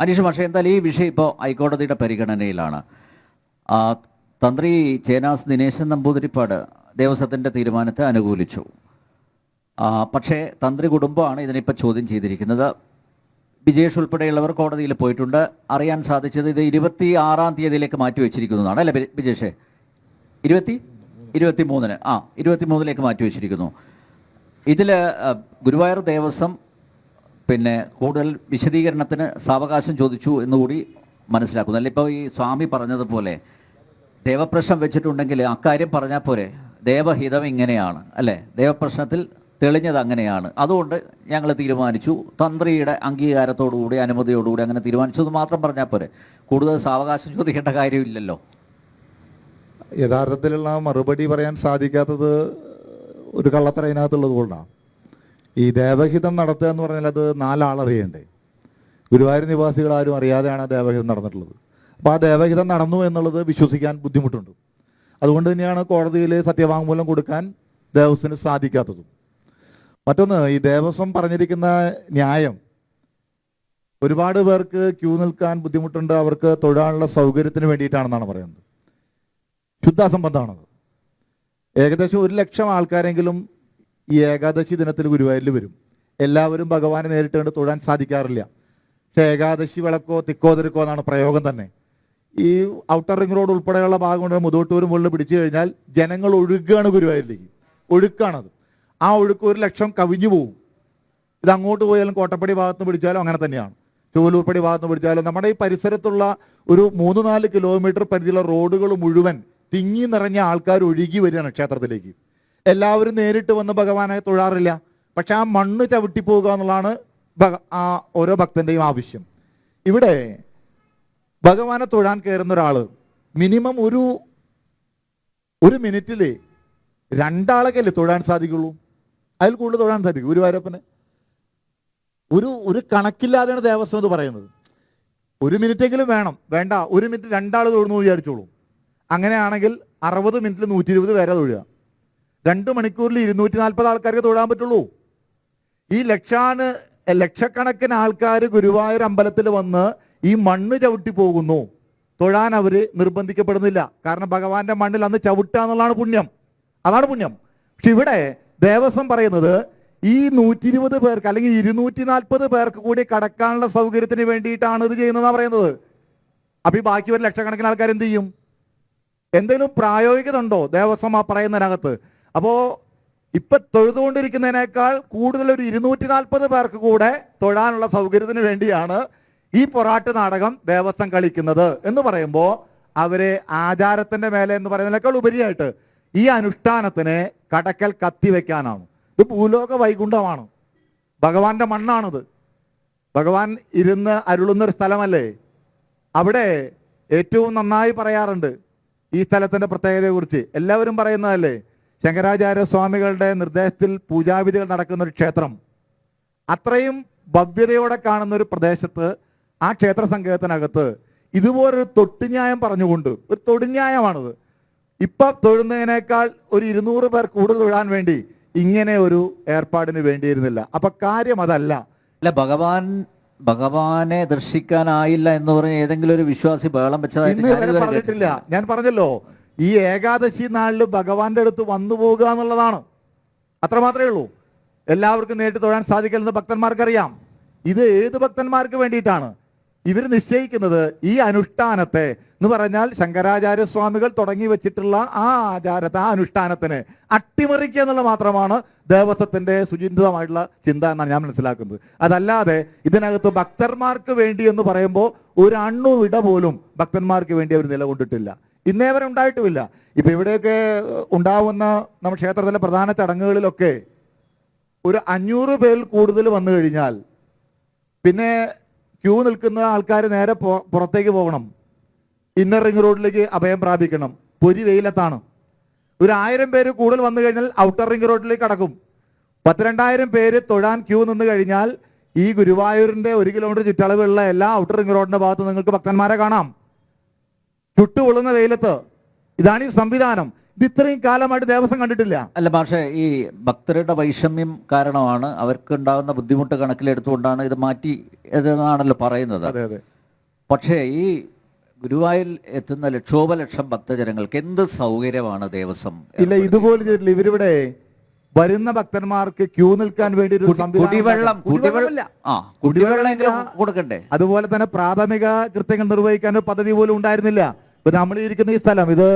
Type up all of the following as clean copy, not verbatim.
അനീഷ് മാഷെ, എന്തായാലും ഈ വിഷയം ഇപ്പോൾ ഹൈക്കോടതിയുടെ പരിഗണനയിലാണ്. തന്ത്രി ചേനാസ് ദിനേശൻ നമ്പൂതിരിപ്പാട് ദേവസ്വത്തിൻ്റെ തീരുമാനത്തെ അനുകൂലിച്ചു. പക്ഷേ തന്ത്രി കുടുംബമാണ് ഇതിനിപ്പോൾ ചോദ്യം ചെയ്തിരിക്കുന്നത്. വിജേഷ് ഉൾപ്പെടെയുള്ളവർ കോടതിയിൽ പോയിട്ടുണ്ട്. അറിയാൻ സാധിച്ചത് ഇത് 26-ാം തീയതിയിലേക്ക് മാറ്റി വെച്ചിരിക്കുന്നതാണ്, അല്ലേ വിജേഷേ? 23-ലേക്ക് മാറ്റി വെച്ചിരിക്കുന്നു. ഇതിൽ ഗുരുവായൂർ ദേവസ്വം പിന്നെ കൂടുതൽ വിശദീകരണത്തിന് സാവകാശം ചോദിച്ചു എന്നുകൂടി മനസ്സിലാക്കുന്നു, അല്ലെ? ഇപ്പോൾ ഈ സ്വാമി പറഞ്ഞതുപോലെ ദേവപ്രശ്നം വെച്ചിട്ടുണ്ടെങ്കിൽ അക്കാര്യം പറഞ്ഞാൽ പോരെ. ദേവഹിതം ഇങ്ങനെയാണ്, അല്ലേ? ദേവപ്രശ്നത്തിൽ തെളിഞ്ഞത് അങ്ങനെയാണ്, അതുകൊണ്ട് ഞങ്ങൾ തീരുമാനിച്ചു, തന്ത്രിയുടെ അംഗീകാരത്തോടുകൂടി അനുമതിയോടുകൂടി അങ്ങനെ തീരുമാനിച്ചു എന്ന് മാത്രം പറഞ്ഞാൽ പോരെ. കൂടുതൽ സാവകാശം ചോദിക്കേണ്ട കാര്യമില്ലല്ലോ. യഥാർത്ഥത്തിലുള്ള മറുപടി പറയാൻ സാധിക്കാത്തത് ഒരു കള്ളത്തരം അതിനകത്തുള്ളത് കൊണ്ടാണ്. ഈ ദേവഹിതം നടത്തുക എന്ന് പറഞ്ഞാൽ അത് 4 ആളറിയണ്ടേ? ഗുരുവായൂർ നിവാസികൾ ആരും അറിയാതെയാണ് ദേവഹിതം നടന്നിട്ടുള്ളത്. അപ്പോൾ ആ ദേവഹിതം നടന്നു എന്നുള്ളത് വിശ്വസിക്കാൻ ബുദ്ധിമുട്ടുണ്ട്. അതുകൊണ്ട് തന്നെയാണ് കോടതിയിൽ സത്യവാങ്മൂലം കൊടുക്കാൻ ദേവസ്വത്തിന് സാധിക്കാത്തതും. മറ്റൊന്ന്, ഈ ദേവസ്വം പറഞ്ഞിരിക്കുന്ന ന്യായം, ഒരുപാട് പേർക്ക് ക്യൂ നിൽക്കാൻ ബുദ്ധിമുട്ടുണ്ട്, അവർക്ക് തൊഴാനുള്ള സൗകര്യത്തിന് വേണ്ടിയിട്ടാണെന്നാണ് പറയുന്നത്. ശുദ്ധാസംബന്ധമാണത്. ഏകദേശം 1,00,000 ആൾക്കാരെങ്കിലും ഈ ഏകാദശി ദിനത്തിൽ ഗുരുവായൂരിൽ വരും. എല്ലാവരും ഭഗവാനെ നേരിട്ട് കണ്ട് തൊഴാൻ സാധിക്കാറില്ല. പക്ഷേ ഏകാദശി വിളക്കോ തിക്കോ തിരക്കോ എന്നാണ് പ്രയോഗം തന്നെ. ഈ ഔട്ടർ റിംഗ് റോഡ് ഉൾപ്പെടെയുള്ള ഭാഗം കൊണ്ട് മുതോട്ടൂരും മുകളിൽ പിടിച്ചു കഴിഞ്ഞാൽ ജനങ്ങൾ ഒഴുകുകയാണ് ഗുരുവായൂരിലേക്ക്. ഒഴുക്കാണത്. ആ ഒഴുക്ക് 1,00,000 കവിഞ്ഞു പോകും. ഇത് അങ്ങോട്ട് പോയാലും കോട്ടപ്പടി ഭാഗത്ത് പിടിച്ചാലും അങ്ങനെ തന്നെയാണ്, ചുവലൂർപ്പടി ഭാഗത്ത് പിടിച്ചാലും നമ്മുടെ ഈ പരിസരത്തുള്ള ഒരു 3-4 കിലോമീറ്റർ പരിധിയിലുള്ള റോഡുകൾ മുഴുവൻ തിങ്ങി നിറഞ്ഞ ആൾക്കാർ ഒഴുകി വരികയാണ് ക്ഷേത്രത്തിലേക്ക്. എല്ലാവരും നേരിട്ട് വന്ന് ഭഗവാനെ തൊഴാറില്ല. പക്ഷെ ആ മണ്ണ് ചവിട്ടി പോകുക എന്നുള്ളതാണ് ആ ഓരോ ഭക്തൻ്റെയും ആവശ്യം. ഇവിടെ ഭഗവാനെ തൊഴാൻ കയറുന്ന ഒരാൾ മിനിമം ഒരു മിനിറ്റിൽ 2 ആളൊക്കെയല്ലേ തൊഴാൻ സാധിക്കുള്ളൂ. അതിൽ കൂടുതൽ തൊഴാൻ സാധിക്കും ഗുരുവായൂരപ്പന്. ഒരു കണക്കില്ലാതെയാണ് ദേവസ്വം എന്ന് പറയുന്നത്. 1 മിനിറ്റെങ്കിലും വേണം. വേണ്ട, 1 മിനിറ്റ് 2 ആൾ തൊഴുന്നു വിചാരിച്ചോളൂ. അങ്ങനെയാണെങ്കിൽ 60 മിനിറ്റിൽ 120 പേരെ തൊഴുക. 2 മണിക്കൂറിൽ 240 ആൾക്കാർക്ക് തൊഴാൻ പറ്റുള്ളൂ. ഈ ലക്ഷക്കണക്കിന് ആൾക്കാർ ഗുരുവായൂർ അമ്പലത്തിൽ വന്ന് ഈ മണ്ണ് ചവിട്ടി പോകുന്നു. തൊഴാൻ അവർ നിർബന്ധിക്കപ്പെടുന്നില്ല. കാരണം ഭഗവാന്റെ മണ്ണിൽ അന്ന് ചവിട്ടുക എന്നുള്ളതാണ് പുണ്യം. അതാണ് പുണ്യം. പക്ഷെ ഇവിടെ ദേവസ്വം പറയുന്നത് ഈ 120 പേർക്ക് അല്ലെങ്കിൽ 240 പേർക്ക് കൂടി കടക്കാനുള്ള സൗകര്യത്തിന് വേണ്ടിയിട്ടാണ് ഇത് ചെയ്യുന്നതെന്നാണ് പറയുന്നത്. അപ്പൊ ഈ ബാക്കി ഒരു ലക്ഷക്കണക്കിന് ആൾക്കാർ എന്ത് ചെയ്യും? എന്തെങ്കിലും പ്രായോഗികത ഉണ്ടോ ദേവസ്വം ആ പറയുന്നതിനകത്ത്? അപ്പോ ഇപ്പൊ തൊഴുതുകൊണ്ടിരിക്കുന്നതിനേക്കാൾ കൂടുതൽ ഒരു 240 പേർക്ക് കൂടെ തൊഴാനുള്ള സൗകര്യത്തിന് വേണ്ടിയാണ് ഈ പൊറാട്ട് നാടകം ദേവസ്വം കളിക്കുന്നത് എന്ന് പറയുമ്പോൾ അവരെ ആചാരത്തിന്റെ മേലെ എന്ന് പറയുന്നതിനേക്കാൾ ഉപരിയായിട്ട് ഈ അനുഷ്ഠാനത്തിനെ കടക്കൽ കത്തിവെക്കാനാണ്. ഇത് ഭൂലോക വൈകുണ്ഠമാണ്, ഭഗവാന്റെ മണ്ണാണിത്. ഭഗവാൻ ഇരുന്ന് അരുളുന്ന ഒരു സ്ഥലമല്ലേ. അവിടെ ഏറ്റവും നന്നായി പറയാറുണ്ട് ഈ സ്ഥലത്തിന്റെ പ്രത്യേകതയെക്കുറിച്ച്. എല്ലാവരും പറയുന്നതല്ലേ, ശങ്കരാചാര്യ സ്വാമികളുടെ നിർദ്ദേശത്തിൽ പൂജാവിധികൾ നടക്കുന്ന ഒരു ക്ഷേത്രം. അത്രയും ഭവ്യതയോടെ കാണുന്ന ഒരു പ്രദേശത്ത്, ആ ക്ഷേത്ര സങ്കേതത്തിനകത്ത് ഇതുപോലൊരു തൊട്ടുന്യായം പറഞ്ഞുകൊണ്ട്, ഒരു തൊടുന്യായമാണിത്. ഇപ്പൊ തൊഴുന്നതിനേക്കാൾ ഒരു 200 പേർ കൂടുതൽ തൊഴാൻ വേണ്ടി ഇങ്ങനെ ഒരു ഏർപ്പാടിന് വേണ്ടിയിരുന്നില്ല. അപ്പൊ കാര്യം അതല്ല. അല്ല, ഭഗവാനെ ദർശിക്കാനായില്ല എന്ന് പറഞ്ഞ ഏതെങ്കിലും ഒരു വിശ്വാസി ബഹളം വെച്ചതായിട്ട് പറഞ്ഞിട്ടില്ല. ഞാൻ പറഞ്ഞല്ലോ, ഈ ഏകാദശി നാളിൽ ഭഗവാന്റെ അടുത്ത് വന്നു പോകുക എന്നുള്ളതാണ്. അത്ര മാത്രമേ ഉള്ളൂ. എല്ലാവർക്കും നേരിട്ട് തൊഴാൻ സാധിക്കില്ലെന്ന് ഭക്തന്മാർക്കറിയാം. ഇത് ഏത് ഭക്തന്മാർക്ക് വേണ്ടിയിട്ടാണ് ഇവർ നിശ്ചയിക്കുന്നത്? ഈ അനുഷ്ഠാനത്തെ എന്ന് പറഞ്ഞാൽ ശങ്കരാചാര്യ സ്വാമികൾ തുടങ്ങി വെച്ചിട്ടുള്ള ആ ആചാരത്തെ, ആ അനുഷ്ഠാനത്തിനെ അട്ടിമറിക്കുക എന്നുള്ള മാത്രമാണ് ദേവസ്വത്തിന്റെ സുചിന്തിതമായിട്ടുള്ള ചിന്ത എന്നാണ് ഞാൻ മനസ്സിലാക്കുന്നത്. അതല്ലാതെ ഇതിനകത്ത് ഭക്തന്മാർക്ക് വേണ്ടി എന്ന് പറയുമ്പോൾ ഒരു അണ്ണുവിട പോലും ഭക്തന്മാർക്ക് വേണ്ടി അവർ നിലകൊണ്ടിട്ടില്ല. ഇന്നേ വരെ ഉണ്ടായിട്ടുമില്ല. ഇപ്പൊ ഇവിടെയൊക്കെ ഉണ്ടാവുന്ന നമ്മുടെ ക്ഷേത്രത്തിലെ പ്രധാന ചടങ്ങുകളിലൊക്കെ ഒരു 500 പേരിൽ കൂടുതൽ വന്നു കഴിഞ്ഞാൽ പിന്നെ ക്യൂ നിൽക്കുന്ന ആൾക്കാർ നേരെ പുറത്തേക്ക് പോകണം. ഇന്നർ റിംഗ് റോഡിലേക്ക് അഭയം പ്രാപിക്കണം. പൊരി വെയിലത്താണ്. ഒരു 1000 പേര് കൂടുതൽ വന്നു കഴിഞ്ഞാൽ ഔട്ടർ റിംഗ് റോഡിലേക്ക് കടക്കും. 10,000-2000 പേര് തൊഴാൻ ക്യൂ നിന്ന് കഴിഞ്ഞാൽ ഈ ഗുരുവായൂരിന്റെ 1 കിലോമീറ്റർ ചുറ്റളവുള്ള എല്ലാ ഔട്ടർ റിംഗ് റോഡിന്റെ ഭാഗത്ത് നിങ്ങൾക്ക് ഭക്തന്മാരെ കാണാം, ചുട്ടുകൊള്ളുന്ന വെയിലത്ത്. ഇതാണ് ഈ സംവിധാനം. ഇത് ഇത്രയും കാലമായിട്ട് ദേവസ്വം കണ്ടിട്ടില്ല. അല്ല പക്ഷേ ഈ ഭക്തരുടെ വൈഷമ്യം കാരണമാണ്, അവർക്ക് ഉണ്ടാകുന്ന ബുദ്ധിമുട്ട് കണക്കിലെടുത്തുകൊണ്ടാണ് ഇത് മാറ്റി എന്നാണല്ലോ പറയുന്നത്. അതെ അതെ. പക്ഷേ ഈ ഗുരുവായൂരിൽ എത്തുന്ന ലക്ഷോപലക്ഷം ഭക്തജനങ്ങൾക്ക് എന്ത് സൗകര്യമാണ് ദേവസ്വം? ഇല്ല, ഇതുപോലെ ചെയ്തിട്ടില്ല. ഇവരിവിടെ വരുന്ന ഭക്തന്മാർക്ക് ക്യൂ നിൽക്കാൻ വേണ്ടി ഒരു കുടിവെള്ളം കൊടുക്കണ്ടേ? അതുപോലെ തന്നെ പ്രാഥമിക കൃത്യങ്ങൾ നിർവഹിക്കാൻ ഒരു പദ്ധതി പോലും ഉണ്ടായിരുന്നില്ല. ഇപ്പൊ നമ്മൾ ഇരിക്കുന്ന ഈ സ്ഥലം, ഇത്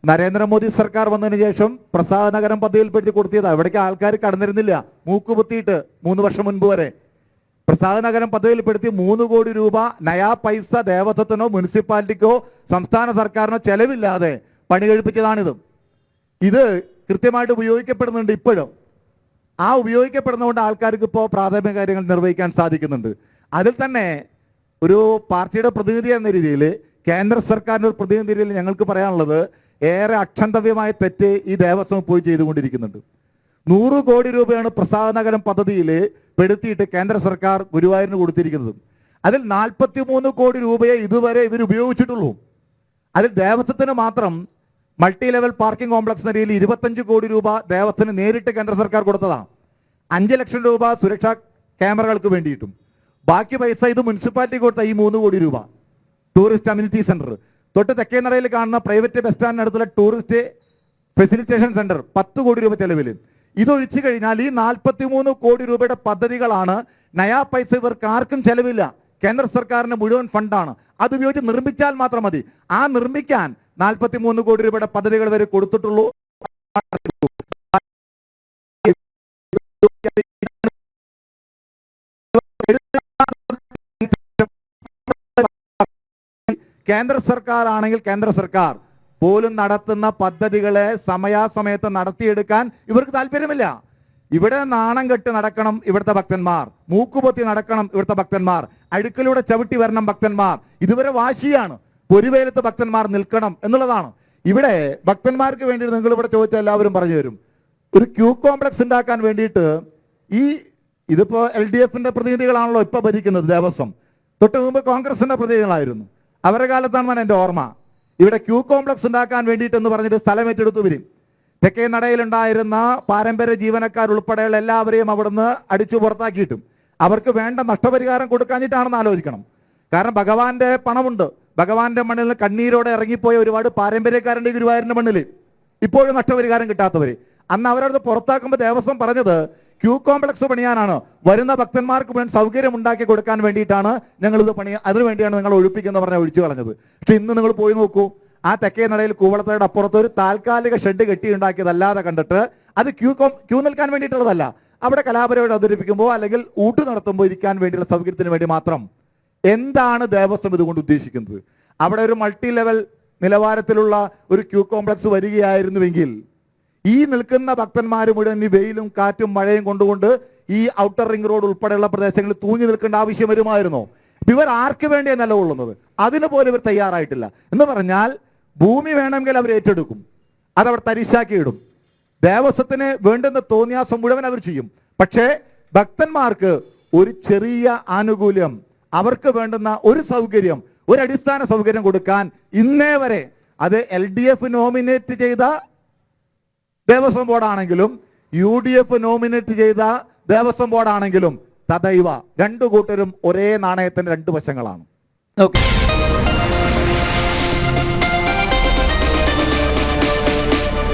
നരേന്ദ്രമോദി സർക്കാർ വന്നതിന് ശേഷം പ്രസാദ നഗരം പദ്ധതിയിൽപ്പെടുത്തി കൊടുത്തിയതാ. ഇവിടേക്ക് ആൾക്കാർ കടന്നിരുന്നില്ല, മൂക്കുപൊത്തിയിട്ട് 3 വർഷം മുൻപ് വരെ. പ്രസാദ നഗരം പദ്ധതിയിൽപ്പെടുത്തി 3 കോടി രൂപ നയാ പൈസ ദേവസ്വത്തിനോ മുനിസിപ്പാലിറ്റിക്കോ സംസ്ഥാന സർക്കാരിനോ ചെലവില്ലാതെ പണി കഴിപ്പിച്ചതാണിത്. ഇത് കൃത്യമായിട്ട് ഉപയോഗിക്കപ്പെടുന്നുണ്ട് ഇപ്പോഴും. ആ ഉപയോഗിക്കപ്പെടുന്നതുകൊണ്ട് ആൾക്കാർക്ക് ഇപ്പോൾ പ്രാഥമിക കാര്യങ്ങൾ നിർവഹിക്കാൻ സാധിക്കുന്നുണ്ട്. അതിൽ തന്നെ ഒരു പാർട്ടിയുടെ പ്രതിനിധി എന്ന രീതിയിൽ, കേന്ദ്ര സർക്കാരിൻ്റെ ഒരു പ്രതിനിധി രീതിയിൽ ഞങ്ങൾക്ക് പറയാനുള്ളത്, ഏറെ അക്ഷന്തവ്യമായ തെറ്റ് ഈ ദേവസ്വം പോയി ചെയ്തുകൊണ്ടിരിക്കുന്നുണ്ട്. 100 കോടി രൂപയാണ് പ്രസാദ നഗരം പദ്ധതിയിൽ പെടുത്തിയിട്ട് കേന്ദ്ര സർക്കാർ ഗുരുവായൂരിന് കൊടുത്തിരിക്കുന്നത്. അതിൽ 43 കോടി രൂപയെ ഇതുവരെ ഇവർ ഉപയോഗിച്ചിട്ടുള്ളൂ. അതിൽ ദേവസ്വത്തിന് മാത്രം മൾട്ടി ലെവൽ പാർക്കിംഗ് കോംപ്ലക്സ് എന്ന രീതിയിൽ 25 കോടി രൂപ ദേവസ്വത്തിന് നേരിട്ട് കേന്ദ്ര സർക്കാർ കൊടുത്തതാണ്. 5 ലക്ഷം രൂപ സുരക്ഷാ ക്യാമറകൾക്ക് വേണ്ടിയിട്ടും. ബാക്കി പൈസ ഇത് മുനിസിപ്പാലിറ്റി കൊടുത്ത ഈ 3 കോടി രൂപ ടൂറിസ്റ്റ് അമ്യൂണിറ്റി സെന്റർ, തൊട്ട് തെക്കേനടയിൽ കാണുന്ന പ്രൈവറ്റ് ബസ് സ്റ്റാൻഡിനടുത്തുള്ള ടൂറിസ്റ്റ് ഫെസിലിറ്റേഷൻ സെന്റർ 10 കോടി രൂപ ചെലവിൽ. ഇതൊഴിച്ചു കഴിഞ്ഞാൽ ഈ 43 കോടി രൂപയുടെ പദ്ധതികളാണ്. നയാ പൈസ ഇവർക്ക് ആർക്കും ചെലവില്ല, കേന്ദ്ര സർക്കാരിന്റെ മുഴുവൻ ഫണ്ടാണ്. അത് ഉപയോഗിച്ച് നിർമ്മിച്ചാൽ മാത്രം മതി. ആ നിർമ്മിക്കാൻ 43 കോടി രൂപയുടെ പദ്ധതികൾ വരെ കൊടുത്തിട്ടുള്ളൂ. കേന്ദ്ര സർക്കാർ ആണെങ്കിൽ കേന്ദ്ര സർക്കാർ പോലും നടത്തുന്ന പദ്ധതികളെ സമയാസമയത്ത് നടത്തിയെടുക്കാൻ ഇവർക്ക് താല്പര്യമില്ല. ഇവിടെ നാണം കെട്ട് നടക്കണം ഇവിടുത്തെ ഭക്തന്മാർ, മൂക്കുപൊത്തി നടക്കണം ഇവിടുത്തെ ഭക്തന്മാർ, അഴുക്കിലൂടെ ചവിട്ടി വരണം ഭക്തന്മാർ. ഇതുവരെ വാശിയാണ്, പൊരുവേലത്ത് ഭക്തന്മാർ നിൽക്കണം എന്നുള്ളതാണ്. ഇവിടെ ഭക്തന്മാർക്ക് വേണ്ടി നിങ്ങൾ ഇവിടെ ചോദിച്ചാൽ എല്ലാവരും പറഞ്ഞു തരും. ഒരു ക്യൂ കോംപ്ലക്സ് ഉണ്ടാക്കാൻ വേണ്ടിയിട്ട് ഇതിപ്പോ LDFന്റെ പ്രതിനിധികളാണല്ലോ ഇപ്പൊ ഭരിക്കുന്നത് ദേവസ്വം. തൊട്ട് മുമ്പ് കോൺഗ്രസിന്റെ പ്രതിനിധികളായിരുന്നു. അവരുടെ കാലത്താണെന്നാണ് എൻ്റെ ഓർമ്മ. ഇവിടെ ക്യൂ കോംപ്ലക്സ് ഉണ്ടാക്കാൻ വേണ്ടിയിട്ട് എന്ന് പറഞ്ഞിട്ട് സ്ഥലം ഏറ്റെടുത്തു വരും. തെക്കേ നടയിലുണ്ടായിരുന്ന പാരമ്പര്യ ജീവനക്കാർ ഉൾപ്പെടെയുള്ള എല്ലാവരെയും അവിടുന്ന് അടിച്ചു പുറത്താക്കിയിട്ടും അവർക്ക് വേണ്ട നഷ്ടപരിഹാരം കൊടുക്കാഞ്ഞിട്ടാണെന്ന് ആലോചിക്കണം. കാരണം ഭഗവാന്റെ പണമുണ്ട്. ഭഗവാന്റെ മണ്ണിൽ നിന്ന് കണ്ണീരോടെ ഇറങ്ങിപ്പോയ ഒരുപാട് പാരമ്പര്യക്കാരുണ്ട് ഗുരുവായൂരിന്റെ മണ്ണിൽ, ഇപ്പോഴും നഷ്ടപരിഹാരം കിട്ടാത്തവര്. അന്ന് അവരത് പുറത്താക്കുമ്പോൾ ദേവസ്വം പറഞ്ഞത് ക്യൂ കോംപ്ലക്സ് പണിയാനാണ്, വരുന്ന ഭക്തന്മാർക്ക് വേണ്ടി സൗകര്യം ഉണ്ടാക്കി കൊടുക്കാൻ വേണ്ടിയിട്ടാണ് ഞങ്ങളിത് അതിനുവേണ്ടിയാണ് നിങ്ങൾ ഒഴിപ്പിക്കുന്നത് പറഞ്ഞാൽ ഒഴിച്ചു കളഞ്ഞത്. പക്ഷെ ഇന്ന് നിങ്ങൾ പോയി നോക്കൂ, ആ തെക്കേ നടയിൽ കൂവളത്തയുടെ അപ്പുറത്ത് ഒരു താൽക്കാലിക ഷെഡ് കെട്ടിയുണ്ടാക്കിയതല്ലാതെ കണ്ടിട്ട് അത് ക്യൂ നിൽക്കാൻ വേണ്ടിയിട്ടുള്ളതല്ല. അവിടെ കലാപരിപാടി അവതരിപ്പിക്കുമ്പോൾ അല്ലെങ്കിൽ ഊട്ട് നടത്തുമ്പോൾ ഇരിക്കാൻ വേണ്ടിയുള്ള സൗകര്യത്തിന് വേണ്ടി മാത്രം. എന്താണ് ദേവസ്വം ഇതുകൊണ്ട് ഉദ്ദേശിക്കുന്നത്? അവിടെ ഒരു മൾട്ടി ലെവൽ നിലവാരത്തിലുള്ള ഒരു ക്യൂ കോംപ്ലക്സ് വരികയായിരുന്നുവെങ്കിൽ ഈ നിൽക്കുന്ന ഭക്തന്മാർ മുഴുവൻ ഈ വെയിലും കാറ്റും മഴയും കൊണ്ടുകൊണ്ട് ഈ ഔട്ടർ റിംഗ് റോഡ് ഉൾപ്പെടെയുള്ള പ്രദേശങ്ങളിൽ തൂങ്ങി നിൽക്കേണ്ട ആവശ്യം വരുമായിരുന്നോ? ഇവർ ആർക്ക് വേണ്ടിയാണ് നിലകൊള്ളുന്നത്? അതിന് പോലും ഇവർ തയ്യാറായിട്ടില്ല. എന്ന് പറഞ്ഞാൽ ഭൂമി വേണമെങ്കിൽ അവർ ഏറ്റെടുക്കും, അതവർ തരിശാക്കി ഇടും. ദേവസ്വത്തിന് വേണ്ടുന്ന തോന്നിയാസം മുഴുവൻ അവർ ചെയ്യും. പക്ഷേ ഭക്തന്മാർക്ക് ഒരു ചെറിയ ആനുകൂല്യം, അവർക്ക് വേണ്ടുന്ന ഒരു സൗകര്യം, ഒരു അടിസ്ഥാന സൗകര്യം കൊടുക്കാൻ ഇന്നേ വരെ അത് LDF നോമിനേറ്റ് ചെയ്ത ദേവസ്വം ബോർഡാണെങ്കിലും UDF നോമിനേറ്റ് ചെയ്ത ദേവസ്വം ബോർഡാണെങ്കിലും തദൈവ രണ്ടു കൂട്ടരും ഒരേ നാണയത്തിന്റെ 2 വശങ്ങളാണ്. ഓക്കെ.